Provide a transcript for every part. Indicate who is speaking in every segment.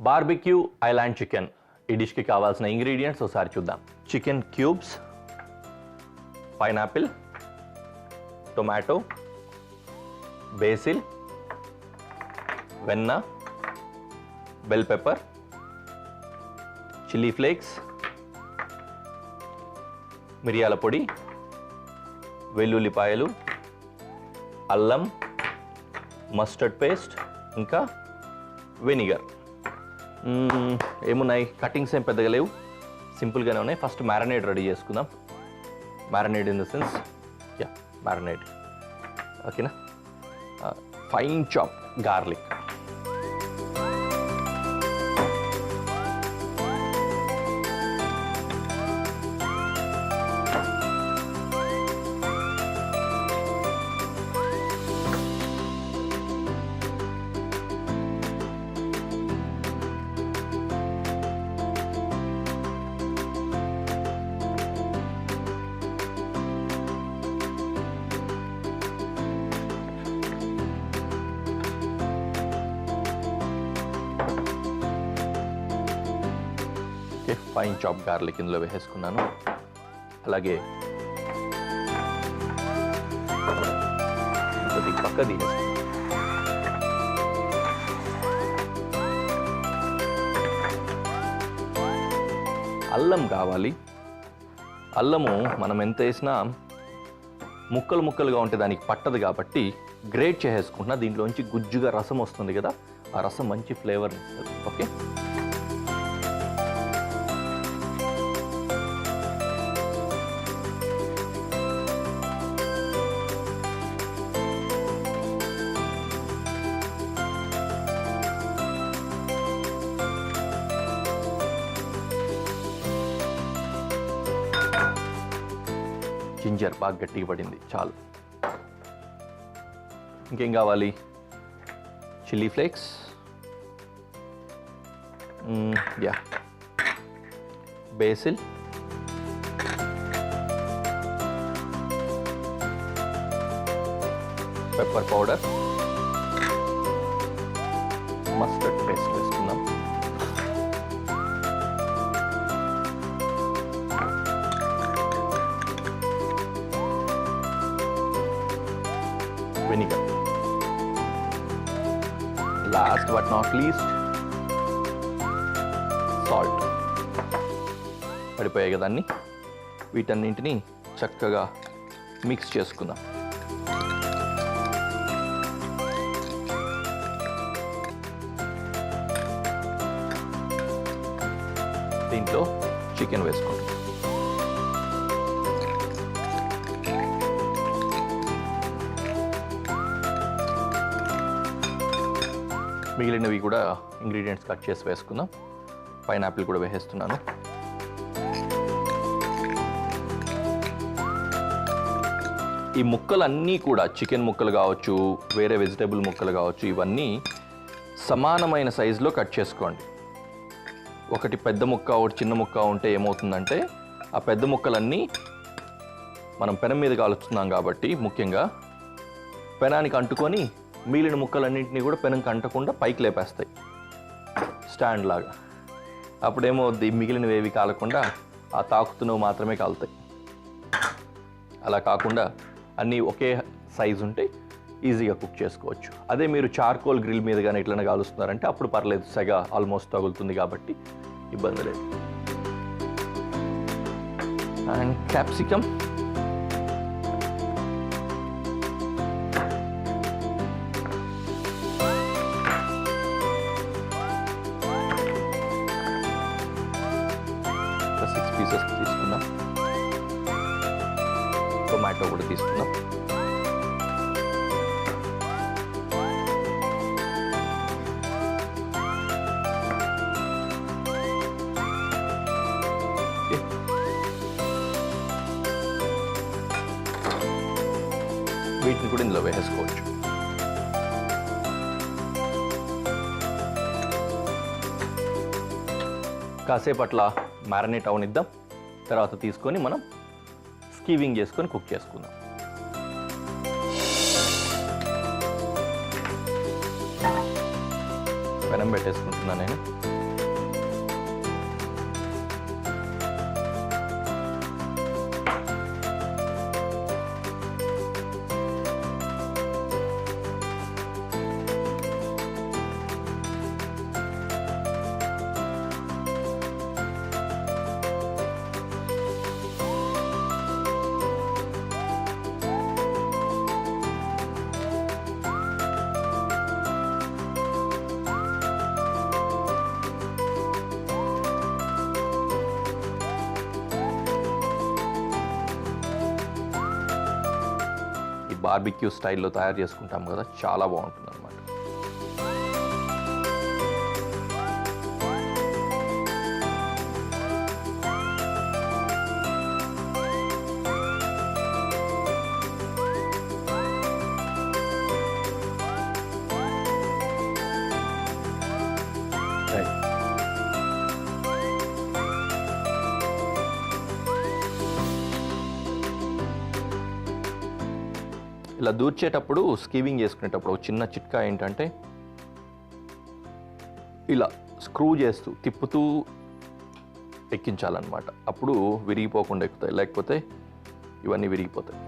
Speaker 1: Barbecue island chicken. ఈ డిష్కి కావాల్సిన ingredients ఒకసారి చూద్దాం. Chicken cubes, pineapple, tomato, basil, వెన్న, బెల్ పెప్పర్, చిల్లీ ఫ్లేక్స్, మిరియాల పొడి, వెల్లుల్లిపాయలు, అల్లం, మస్టర్డ్ పేస్ట్, ఇంకా వెనిగర్. ఏమున్నాయి, కటింగ్స్ ఏం పెద్దగా లేవు, సింపుల్గానే ఉన్నాయి. ఫస్ట్ మ్యారినేట్ రెడీ చేసుకుందాం. Marinate in the sense marinate, ఓకేనా. Fine chop garlic, fine chop garlic ఇందులో వేసేసుకున్నాను. అలాగే పక్క తీసేసుకున్నాను. అల్లం కావాలి. అల్లము మనం ఎంత వేసినా ముక్కలు ముక్కలుగా ఉంటే దానికి పట్టదు కాబట్టి గ్రేట్ చేసేసుకుంటున్నా. దీంట్లోంచి గుజ్జుగా రసం వస్తుంది కదా, ఆ రసం మంచి ఫ్లేవర్ని ఇస్తుంది. ఓకే, జింజర్ బాగా గట్టిగా పడింది, చాలు. ఇంకేం కావాలి, chilli flakes, basil, pepper powder, mustard paste వేసుకుందాం. Vinegar, last but not least salt. పడిపోయాయి కదా అన్నీ, వీటన్నింటినీ చక్కగా మిక్స్ చేసుకుందాం. దీంట్లో చికెన్ వేసుకుంటాం. మిగిలినవి కూడా ఇంగ్రీడియంట్స్ కట్ చేసి వేసుకుందాం. పైనాపిల్ కూడా వేసేస్తున్నాను. ఈ ముక్కలన్నీ కూడా చికెన్ ముక్కలు కావచ్చు, వేరే వెజిటేబుల్ ముక్కలు కావచ్చు, ఇవన్నీ సమానమైన సైజులో కట్ చేసుకోండి. ఒకటి పెద్ద ముక్క, ఒకటి చిన్న ముక్క ఉంటే ఏమవుతుందంటే ఆ పెద్ద ముక్కలన్నీ మనం పెనం మీద కాలుస్తున్నాం కాబట్టి ముఖ్యంగా పెనానికి అంటుకొని మిగిలిన ముక్కలన్నింటినీ కూడా పెనంకి అంటకుండా పైకి లేపేస్తాయి స్టాండ్ లాగా. అప్పుడేమో మిగిలినవి ఏవి కాలకుండా ఆ తాకుతున్నవి మాత్రమే కాలుతాయి. అలా కాకుండా అన్నీ ఒకే సైజు ఉంటే ఈజీగా కుక్ చేసుకోవచ్చు. అదే మీరు చార్కోల్ గ్రిల్ మీద కానీ ఇట్లనే కాలుస్తున్నారంటే అప్పుడు పర్లేదు, సెగ ఆల్మోస్ట్ తగులుతుంది కాబట్టి ఇబ్బంది లేదు. అండ్ క్యాప్సికమ్, ఒక 6 పీసెస్ తీసుకుందాం. టొమాటో కూడా తీసుకుందాం. వీటిని కూడా ఇందులో వేసేసుకోవచ్చు. కాసేపు అట్లా మ్యారినేట్ అవనిద్దాం. తర్వాత తీసుకొని మనం స్కీవింగ్ చేసుకొని కుక్ చేసుకుందాం. పెనం పెట్టేసుకుంటున్నాను నేను. బార్బిక్యూ స్టైల్లో తయారు చేసుకుంటాం కదా, చాలా బాగుంటుంది అన్నమాట. ఇలా దూర్చేటప్పుడు, స్కీవింగ్ చేసుకునేటప్పుడు చిన్న చిట్కా ఏంటంటే, ఇలా స్క్రూ చేస్తూ తిప్పుతూ ఎక్కించాలన్నమాట. అప్పుడు విరిగిపోకుండా ఎక్కుతాయి, లేకపోతే ఇవన్నీ విరిగిపోతాయి.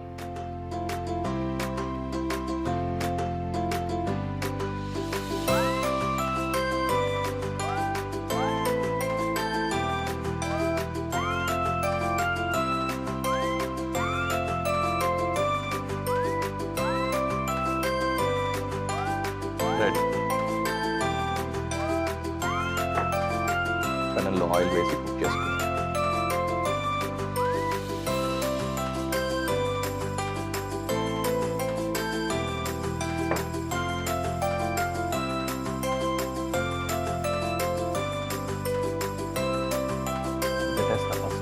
Speaker 1: రెడీ. పెనంలో ఆయిల్ వేసి కుక్ చేసుకుంటాం. పెట్టేస్తా ఫస్ట్.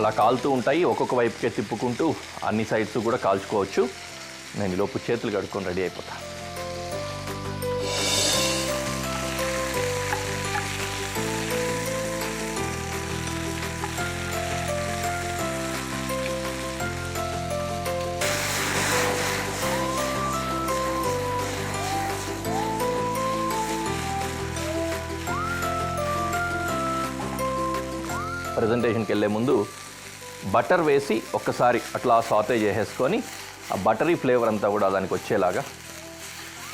Speaker 1: అలా కాలుతూ ఉంటాయి, ఒక్కొక్క వైపుకే తిప్పుకుంటూ అన్ని సైడ్స్ కూడా కాల్చుకోవచ్చు. నేను ఈలోపు చేతులు కడుక్కొని రెడీ అయిపోతా. ప్రజెంటేషన్కి వెళ్ళే ముందు బటర్ వేసి ఒక్కసారి అట్లా సాటే చేసేసుకొని ఆ బటరీ ఫ్లేవర్ అంతా కూడా దానికి వచ్చేలాగా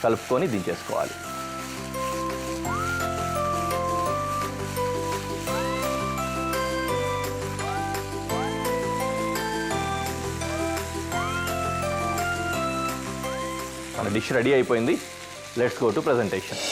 Speaker 1: కలుపుకొని దించేసుకోవాలి. మన డిష్ రెడీ అయిపోయింది. Let's go to presentation.